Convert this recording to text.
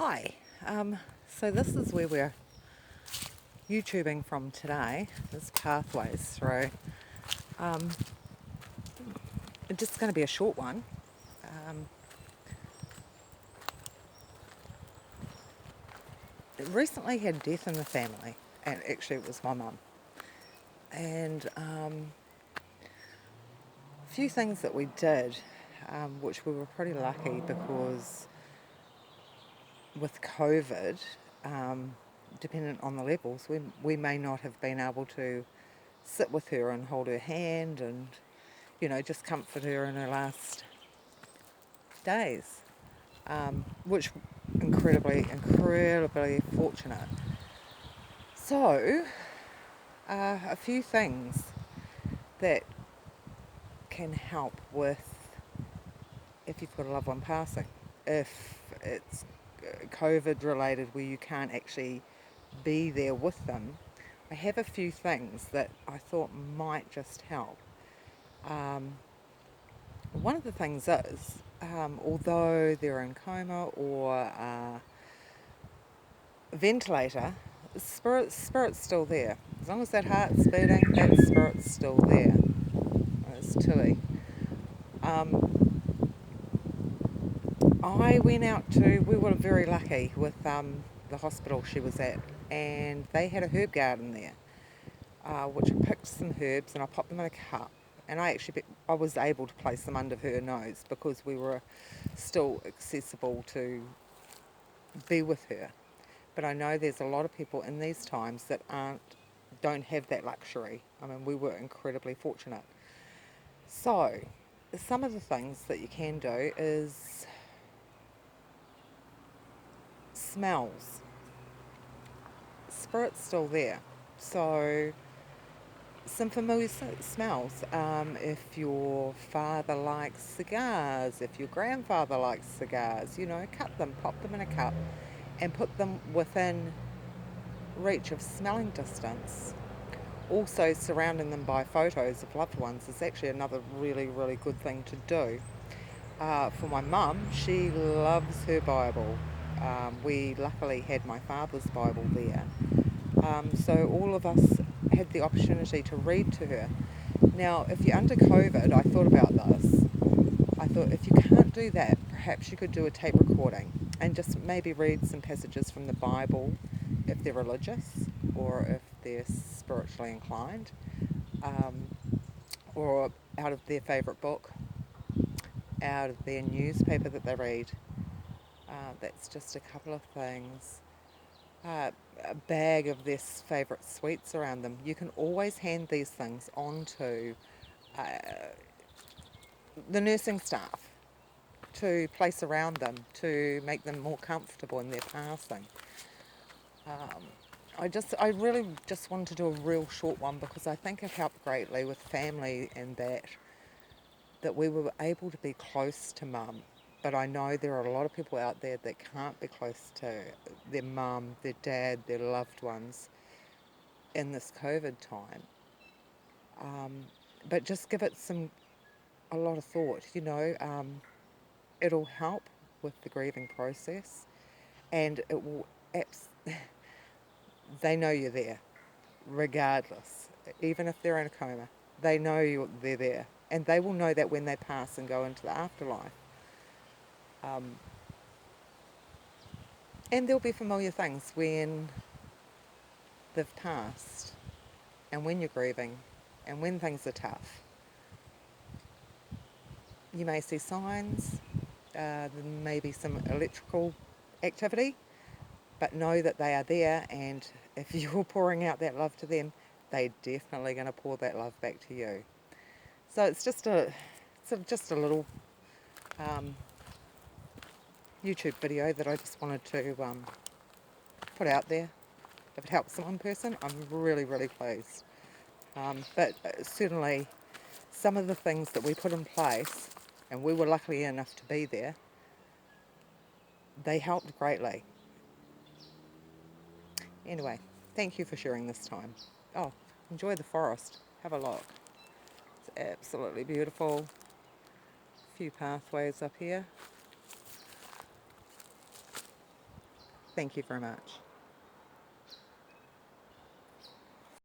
Hi, so this is where we're YouTubing from today, this Pathways through. Um, it's just going to be a short one. Um, Recently had death in the family, and actually it was my mum. And a few things that we did, which we were pretty lucky because with COVID, um, dependent on the levels, we may not have been able to sit with her and hold her hand and, just comfort her in her last days, which incredibly fortunate. So, a few things that can help with if you've got a loved one passing. If it's COVID related where you can't actually be there with them, I have a few things that I thought might just help. Um, One of the things is, although they're in coma or ventilator, spirit's still there. As long as that heart's beating, that spirit's still there. It's Tilly. We were very lucky with the hospital she was at, and they had a herb garden there, which I picked some herbs and I popped them in a cup. And I was able to place them under her nose because we were still accessible to be with her. But I know there's a lot of people in these times that don't have that luxury. I mean, we were incredibly fortunate. So, some of the things that you can do is smells. Spirit's still there. So, some familiar smells. If your father likes cigars, if your grandfather likes cigars, cut them, pop them in a cup, and put them within reach of smelling distance. Also, surrounding them by photos of loved ones is actually another really, really good thing to do. For my mum, she loves her Bible. We luckily had my father's Bible there. So all of us had the opportunity to read to her. Now, if you're under COVID, I thought about this. I thought if you can't do that, perhaps you could do a tape recording and just maybe read some passages from the Bible if they're religious or if they're spiritually inclined, um, or out of their favourite book, out of their newspaper that they read. That's just a couple of things. A bag of their favourite sweets around them. You can always hand these things on to uh, the nursing staff to place around them to make them more comfortable in their passing. Um, I really just wanted to do a real short one because I think it helped greatly with family and that we were able to be close to mum. But I know there are a lot of people out there that can't be close to their mum, their dad, their loved ones in this COVID time. But just give it a lot of thought. It'll help with the grieving process, and it will. They know you're there, regardless. Even if they're in a coma, they know they're there, and they will know that when they pass and go into the afterlife. Um, and there'll be familiar things when they've passed, and when you're grieving, and when things are tough. You may see signs. There may be some electrical activity, but know that they are there, and if you're pouring out that love to them, they're definitely going to pour that love back to you. So it's just a little um, YouTube video that I just wanted to put out there. If it helps one person, I'm really, really pleased. But certainly some of the things that we put in place, and we were lucky enough to be there, they helped greatly. Anyway, thank you for sharing this time. Oh, enjoy the forest. Have a look. It's absolutely beautiful. A few pathways up here. Thank you very much.